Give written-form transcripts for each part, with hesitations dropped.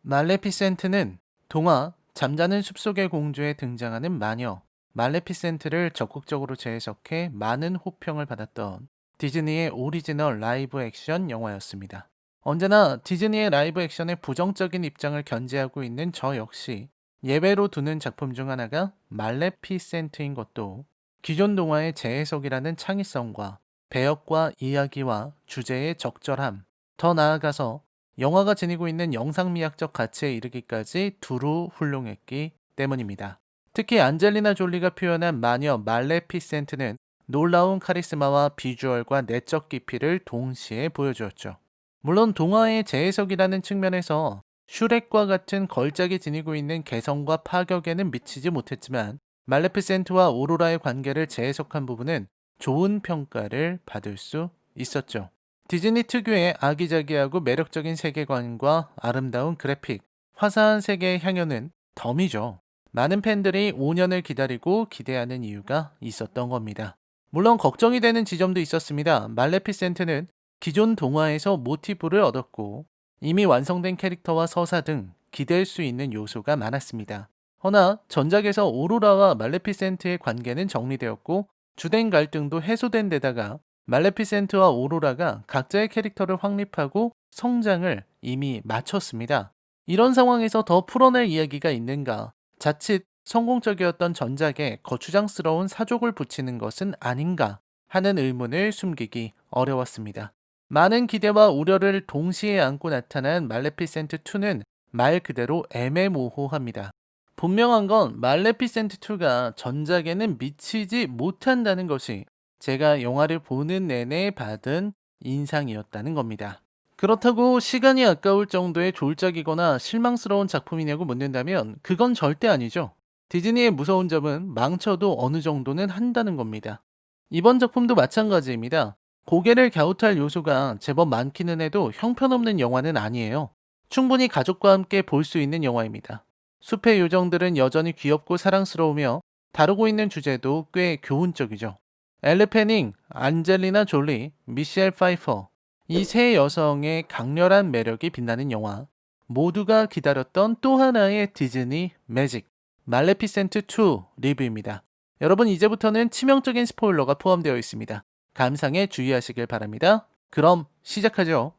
말레피센트는 동화 잠자는 숲속의 공주에 등장하는 마녀 말레피센트를 적극적으로 재해석해 많은 호평을 받았던 디즈니의 오리지널 라이브 액션 영화였습니다. 언제나 디즈니의 라이브 액션에 부정적인 입장을 견지하고 있는 저 역시 예외로 두는 작품 중 하나가 말레피센트인 것도 기존 동화의 재해석이라는 창의성과 배역과 이야기와 주제의 적절함, 더 나아가서 영화가 지니고 있는 영상미학적 가치에 이르기까지 두루 훌륭했기 때문입니다. 특히 안젤리나 졸리가 표현한 마녀 말레피센트는 놀라운 카리스마와 비주얼과 내적 깊이를 동시에 보여주었죠. 물론 동화의 재해석이라는 측면에서 슈렉과 같은 걸작이 지니고 있는 개성과 파격에는 미치지 못했지만 말레피센트와 오로라의 관계를 재해석한 부분은 좋은 평가를 받을 수 있었죠. 디즈니 특유의 아기자기하고 매력적인 세계관과 아름다운 그래픽, 화사한 세계의 향연은 덤이죠. 많은 팬들이 5년을 기다리고 기대하는 이유가 있었던 겁니다. 물론 걱정이 되는 지점도 있었습니다. 말레피센트는 기존 동화에서 모티브를 얻었고 이미 완성된 캐릭터와 서사 등 기댈 수 있는 요소가 많았습니다. 허나 전작에서 오로라와 말레피센트의 관계는 정리되었고 주된 갈등도 해소된 데다가 말레피센트와 오로라가 각자의 캐릭터를 확립하고 성장을 이미 마쳤습니다. 이런 상황에서 더 풀어낼 이야기가 있는가? 자칫 성공적이었던 전작에 거추장스러운 사족을 붙이는 것은 아닌가 하는 의문을 숨기기 어려웠습니다. 많은 기대와 우려를 동시에 안고 나타난 말레피센트2는 말 그대로 애매모호합니다. 분명한 건 말레피센트2가 전작에는 미치지 못한다는 것이 제가 영화를 보는 내내 받은 인상이었다는 겁니다. 그렇다고 시간이 아까울 정도의 졸작이거나 실망스러운 작품이냐고 묻는다면 그건 절대 아니죠. 디즈니의 무서운 점은 망쳐도 어느 정도는 한다는 겁니다. 이번 작품도 마찬가지입니다. 고개를 갸웃할 요소가 제법 많기는 해도 형편없는 영화는 아니에요. 충분히 가족과 함께 볼 수 있는 영화입니다. 숲의 요정들은 여전히 귀엽고 사랑스러우며 다루고 있는 주제도 꽤 교훈적이죠. 엘르 페닝, 안젤리나 졸리, 미셸 파이퍼 이 세 여성의 강렬한 매력이 빛나는 영화 모두가 기다렸던 또 하나의 디즈니 매직 말레피센트 2 리뷰입니다. 여러분 이제부터는 치명적인 스포일러가 포함되어 있습니다. 감상에 주의하시길 바랍니다. 그럼 시작하죠.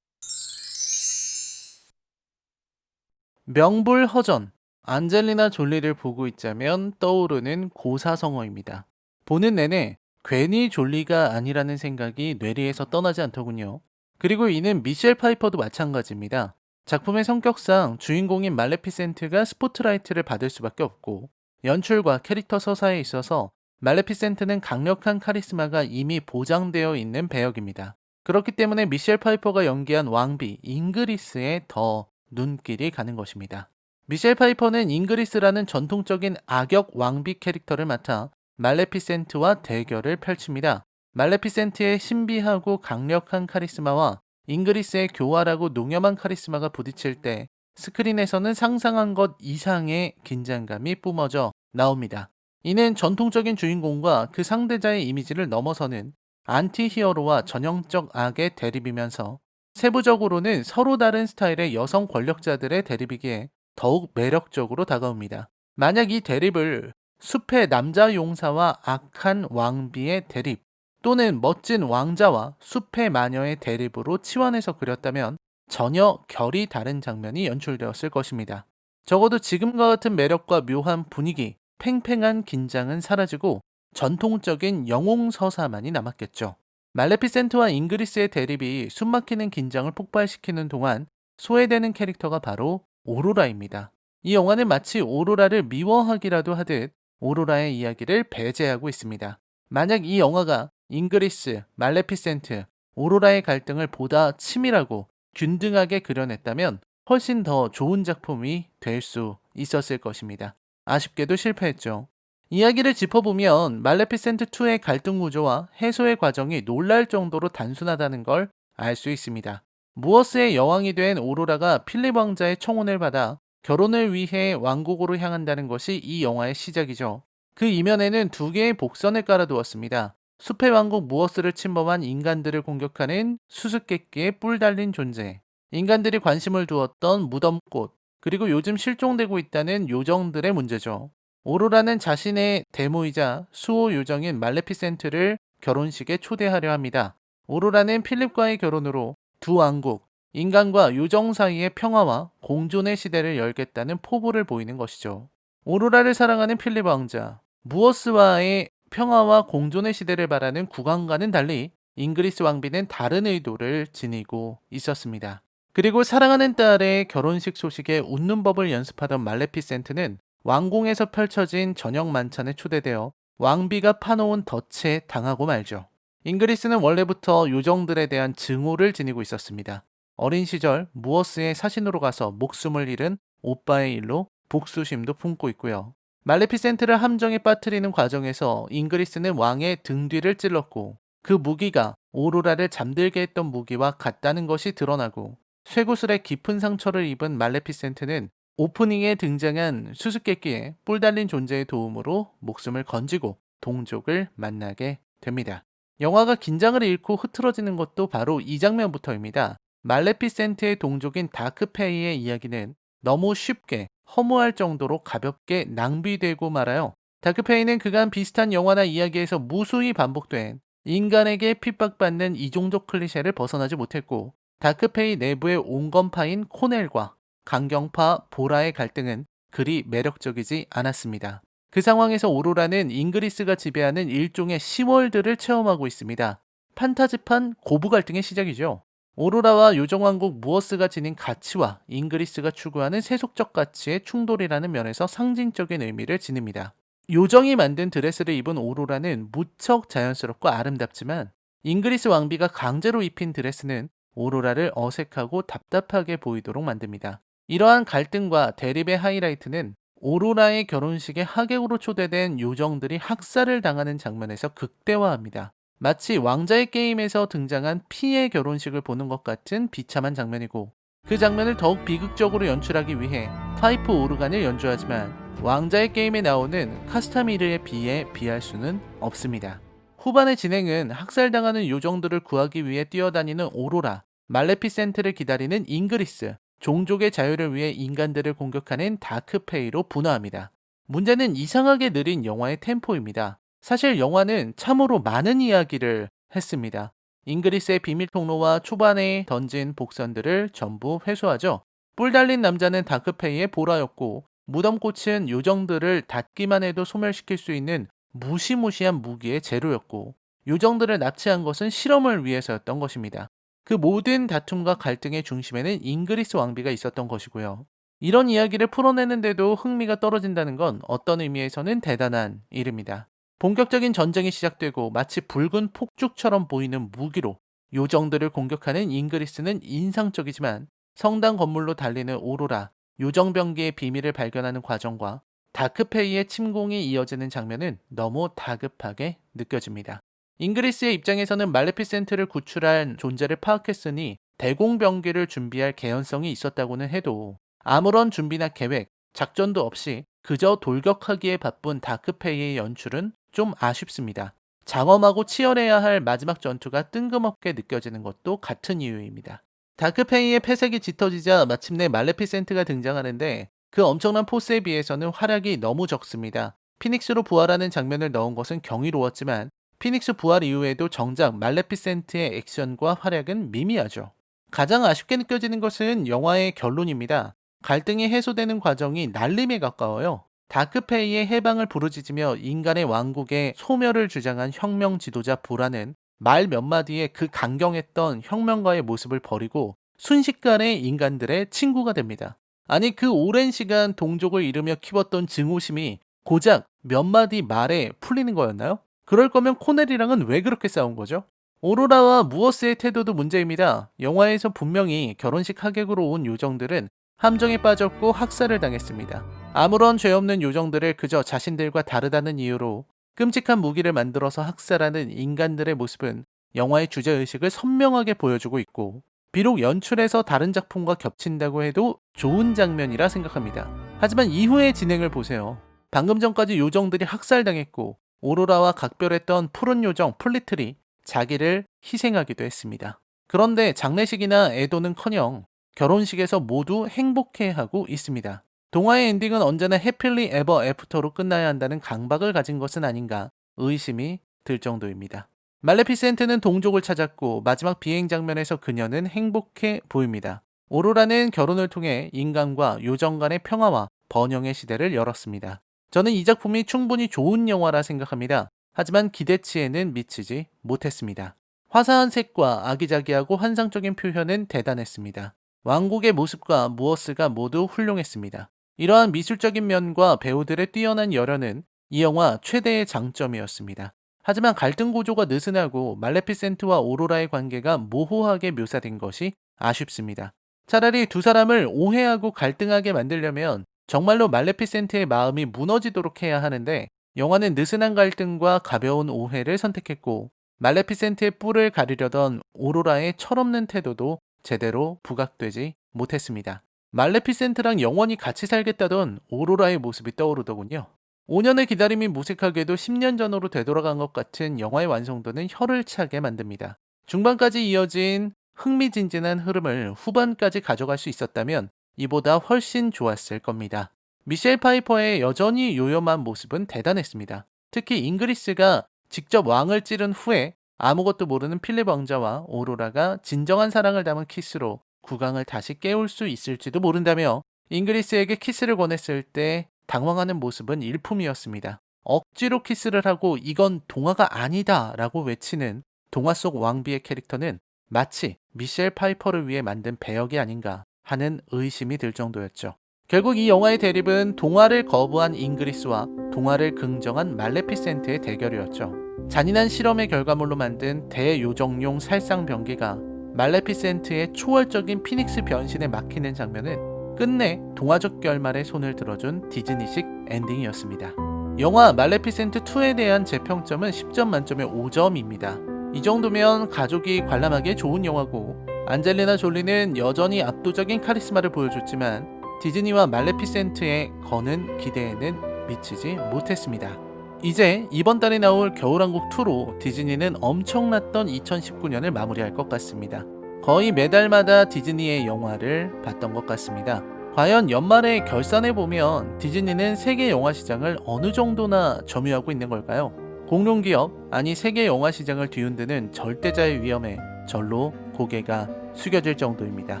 명불허전 안젤리나 졸리를 보고 있자면 떠오르는 고사성어입니다. 보는 내내 괜히 졸리가 아니라는 생각이 뇌리에서 떠나지 않더군요. 그리고 이는 미셸 파이퍼도 마찬가지입니다. 작품의 성격상 주인공인 말레피센트가 스포트라이트를 받을 수밖에 없고 연출과 캐릭터 서사에 있어서 말레피센트는 강력한 카리스마가 이미 보장되어 있는 배역입니다. 그렇기 때문에 미셸 파이퍼가 연기한 왕비 잉그리스에 더 눈길이 가는 것입니다. 미셸 파이퍼는 잉그리스라는 전통적인 악역 왕비 캐릭터를 맡아 말레피센트와 대결을 펼칩니다. 말레피센트의 신비하고 강력한 카리스마와 잉그리스의 교활하고 농염한 카리스마가 부딪힐 때 스크린에서는 상상한 것 이상의 긴장감이 뿜어져 나옵니다. 이는 전통적인 주인공과 그 상대자의 이미지를 넘어서는 안티 히어로와 전형적 악의 대립이면서 세부적으로는 서로 다른 스타일의 여성 권력자들의 대립이기에 더욱 매력적으로 다가옵니다. 만약 이 대립을 숲의 남자 용사와 악한 왕비의 대립 또는 멋진 왕자와 숲의 마녀의 대립으로 치환해서 그렸다면 전혀 결이 다른 장면이 연출되었을 것입니다. 적어도 지금과 같은 매력과 묘한 분위기, 팽팽한 긴장은 사라지고 전통적인 영웅서사만이 남았겠죠. 말레피센트와 잉그리스의 대립이 숨막히는 긴장을 폭발시키는 동안 소외되는 캐릭터가 바로 오로라입니다. 이 영화는 마치 오로라를 미워하기라도 하듯 오로라의 이야기를 배제하고 있습니다. 만약 이 영화가 잉그리스, 말레피센트, 오로라의 갈등을 보다 치밀하고 균등하게 그려냈다면 훨씬 더 좋은 작품이 될 수 있었을 것입니다. 아쉽게도 실패했죠. 이야기를 짚어보면 말레피센트2의 갈등 구조와 해소의 과정이 놀랄 정도로 단순하다는 걸 알 수 있습니다. 무어스의 여왕이 된 오로라가 필립 왕자의 청혼을 받아 결혼을 위해 왕국으로 향한다는 것이 이 영화의 시작이죠. 그 이면에는 두 개의 복선을 깔아두었습니다. 숲의 왕국 무어스를 침범한 인간들을 공격하는 수수께끼에 뿔 달린 존재, 인간들이 관심을 두었던 무덤꽃, 그리고 요즘 실종되고 있다는 요정들의 문제죠. 오로라는 자신의 데모이자 수호 요정인 말레피센트를 결혼식에 초대하려 합니다. 오로라는 필립과의 결혼으로 두 왕국, 인간과 요정 사이의 평화와 공존의 시대를 열겠다는 포부를 보이는 것이죠. 오로라를 사랑하는 필립 왕자, 무어스와의 평화와 공존의 시대를 바라는 국왕과는 달리 잉그리스 왕비는 다른 의도를 지니고 있었습니다. 그리고 사랑하는 딸의 결혼식 소식에 웃는 법을 연습하던 말레피센트는 왕궁에서 펼쳐진 저녁 만찬에 초대되어 왕비가 파놓은 덫에 당하고 말죠. 잉그리스는 원래부터 요정들에 대한 증오를 지니고 있었습니다. 어린 시절 무어스의 사신으로 가서 목숨을 잃은 오빠의 일로 복수심도 품고 있고요. 말레피센트를 함정에 빠뜨리는 과정에서 잉그리스는 왕의 등 뒤를 찔렀고 그 무기가 오로라를 잠들게 했던 무기와 같다는 것이 드러나고 쇠구슬에 깊은 상처를 입은 말레피센트는 오프닝에 등장한 수수께끼의 뿔 달린 존재의 도움으로 목숨을 건지고 동족을 만나게 됩니다. 영화가 긴장을 잃고 흐트러지는 것도 바로 이 장면부터입니다. 말레피센트의 동족인 다크페이의 이야기는 너무 쉽게 허무할 정도로 가볍게 낭비되고 말아요. 다크페이는 그간 비슷한 영화나 이야기에서 무수히 반복된 인간에게 핍박받는 이종족 클리셰를 벗어나지 못했고 다크페이 내부의 온건파인 코넬과 강경파 보라의 갈등은 그리 매력적이지 않았습니다. 그 상황에서 오로라는 잉그리스가 지배하는 일종의 시월드를 체험하고 있습니다. 판타지판 고부 갈등의 시작이죠. 오로라와 요정왕국 무어스가 지닌 가치와 잉그리스가 추구하는 세속적 가치의 충돌이라는 면에서 상징적인 의미를 지닙니다. 요정이 만든 드레스를 입은 오로라는 무척 자연스럽고 아름답지만 잉그리스 왕비가 강제로 입힌 드레스는 오로라를 어색하고 답답하게 보이도록 만듭니다. 이러한 갈등과 대립의 하이라이트는 오로라의 결혼식에 하객으로 초대된 요정들이 학살을 당하는 장면에서 극대화합니다. 마치 왕자의 게임에서 등장한 피의 결혼식을 보는 것 같은 비참한 장면이고 그 장면을 더욱 비극적으로 연출하기 위해 파이프 오르간을 연주하지만 왕자의 게임에 나오는 카스타미르에 비해 비할 수는 없습니다. 후반의 진행은 학살당하는 요정들을 구하기 위해 뛰어다니는 오로라, 말레피센트를 기다리는 잉그리스, 종족의 자유를 위해 인간들을 공격하는 다크페이로 분화합니다. 문제는 이상하게 느린 영화의 템포입니다. 사실 영화는 참으로 많은 이야기를 했습니다. 잉그리스의 비밀 통로와 초반에 던진 복선들을 전부 회수하죠. 뿔 달린 남자는 다크페이의 보라였고 무덤꽃은 요정들을 닿기만 해도 소멸시킬 수 있는 무시무시한 무기의 재료였고 요정들을 납치한 것은 실험을 위해서였던 것입니다. 그 모든 다툼과 갈등의 중심에는 잉그리스 왕비가 있었던 것이고요. 이런 이야기를 풀어내는데도 흥미가 떨어진다는 건 어떤 의미에서는 대단한 일입니다. 본격적인 전쟁이 시작되고 마치 붉은 폭죽처럼 보이는 무기로 요정들을 공격하는 잉그리스는 인상적이지만 성당 건물로 달리는 오로라, 요정병기의 비밀을 발견하는 과정과 다크페이의 침공이 이어지는 장면은 너무 다급하게 느껴집니다. 잉그리스의 입장에서는 말레피센트를 구출한 존재를 파악했으니 대공병기를 준비할 개연성이 있었다고는 해도 아무런 준비나 계획, 작전도 없이 그저 돌격하기에 바쁜 다크페이의 연출은 좀 아쉽습니다. 장엄하고 치열해야 할 마지막 전투가 뜬금없게 느껴지는 것도 같은 이유입니다. 다크페이의 패색이 짙어지자 마침내 말레피센트가 등장하는데 그 엄청난 포스에 비해서는 활약이 너무 적습니다. 피닉스로 부활하는 장면을 넣은 것은 경이로웠지만 피닉스 부활 이후에도 정작 말레피센트의 액션과 활약은 미미하죠. 가장 아쉽게 느껴지는 것은 영화의 결론입니다. 갈등이 해소되는 과정이 날림에 가까워요. 다크페이의 해방을 부르짖으며 인간의 왕국의 소멸을 주장한 혁명 지도자 보라는 말 몇 마디에 그 강경했던 혁명가의 모습을 버리고 순식간에 인간들의 친구가 됩니다. 아니 그 오랜 시간 동족을 잃으며 키웠던 증오심이 고작 몇 마디 말에 풀리는 거였나요? 그럴 거면 코넬이랑은 왜 그렇게 싸운 거죠? 오로라와 무어스의 태도도 문제입니다. 영화에서 분명히 결혼식 하객으로 온 요정들은 함정에 빠졌고 학살을 당했습니다. 아무런 죄 없는 요정들을 그저 자신들과 다르다는 이유로 끔찍한 무기를 만들어서 학살하는 인간들의 모습은 영화의 주제의식을 선명하게 보여주고 있고 비록 연출에서 다른 작품과 겹친다고 해도 좋은 장면이라 생각합니다. 하지만 이후의 진행을 보세요. 방금 전까지 요정들이 학살당했고 오로라와 각별했던 푸른 요정 플리틀이 자기를 희생하기도 했습니다. 그런데 장례식이나 애도는커녕 결혼식에서 모두 행복해하고 있습니다. 동화의 엔딩은 언제나 해필리 에버 애프터로 끝나야 한다는 강박을 가진 것은 아닌가 의심이 들 정도입니다. 말레피센트는 동족을 찾았고 마지막 비행 장면에서 그녀는 행복해 보입니다. 오로라는 결혼을 통해 인간과 요정 간의 평화와 번영의 시대를 열었습니다. 저는 이 작품이 충분히 좋은 영화라 생각합니다. 하지만 기대치에는 미치지 못했습니다. 화사한 색과 아기자기하고 환상적인 표현은 대단했습니다. 왕국의 모습과 무어스가 모두 훌륭했습니다. 이러한 미술적인 면과 배우들의 뛰어난 열연은 이 영화 최대의 장점이었습니다. 하지만 갈등 구조가 느슨하고 말레피센트와 오로라의 관계가 모호하게 묘사된 것이 아쉽습니다. 차라리 두 사람을 오해하고 갈등하게 만들려면 정말로 말레피센트의 마음이 무너지도록 해야 하는데 영화는 느슨한 갈등과 가벼운 오해를 선택했고 말레피센트의 뿔을 가리려던 오로라의 철없는 태도도 제대로 부각되지 못했습니다. 말레피센트랑 영원히 같이 살겠다던 오로라의 모습이 떠오르더군요. 5년의 기다림이 무색하게도 10년 전으로 되돌아간 것 같은 영화의 완성도는 혀를 차게 만듭니다. 중반까지 이어진 흥미진진한 흐름을 후반까지 가져갈 수 있었다면 이보다 훨씬 좋았을 겁니다. 미셸 파이퍼의 여전히 요염한 모습은 대단했습니다. 특히 잉그리스가 직접 왕을 찌른 후에 아무것도 모르는 필립 왕자와 오로라가 진정한 사랑을 담은 키스로 국왕을 다시 깨울 수 있을지도 모른다며 잉그리스에게 키스를 권했을 때 당황하는 모습은 일품이었습니다. 억지로 키스를 하고 이건 동화가 아니다 라고 외치는 동화 속 왕비의 캐릭터는 마치 미셸 파이퍼를 위해 만든 배역이 아닌가 하는 의심이 들 정도였죠. 결국 이 영화의 대립은 동화를 거부한 잉그리스와 동화를 긍정한 말레피센트의 대결이었죠. 잔인한 실험의 결과물로 만든 대요정용 살상병기가 말레피센트의 초월적인 피닉스 변신에 막히는 장면은 끝내 동화적 결말에 손을 들어준 디즈니식 엔딩이었습니다. 영화 말레피센트2에 대한 제 평점은 10점 만점에 5점입니다. 이 정도면 가족이 관람하기에 좋은 영화고 안젤리나 졸리는 여전히 압도적인 카리스마를 보여줬지만 디즈니와 말레피센트의 거는 기대에는 미치지 못했습니다. 이제 이번 달에 나올 겨울왕국2로 디즈니는 엄청났던 2019년을 마무리할 것 같습니다. 거의 매달마다 디즈니의 영화를 봤던 것 같습니다. 과연 연말에 결산해보면 디즈니는 세계 영화 시장을 어느 정도나 점유하고 있는 걸까요? 공룡기업, 아니 세계 영화 시장을 뒤흔드는 절대자의 위험에 절로 고개가 숙여질 정도입니다.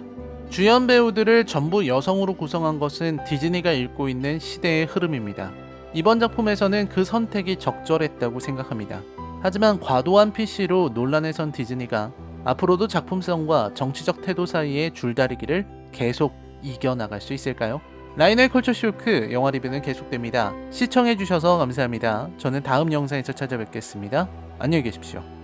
주연 배우들을 전부 여성으로 구성한 것은 디즈니가 읽고 있는 시대의 흐름입니다. 이번 작품에서는 그 선택이 적절했다고 생각합니다. 하지만 과도한 PC로 논란에 선 디즈니가 앞으로도 작품성과 정치적 태도 사이의 줄다리기를 계속 이겨나갈 수 있을까요? 라인의 컬처 쇼크 영화 리뷰는 계속됩니다. 시청해주셔서 감사합니다. 저는 다음 영상에서 찾아뵙겠습니다. 안녕히 계십시오.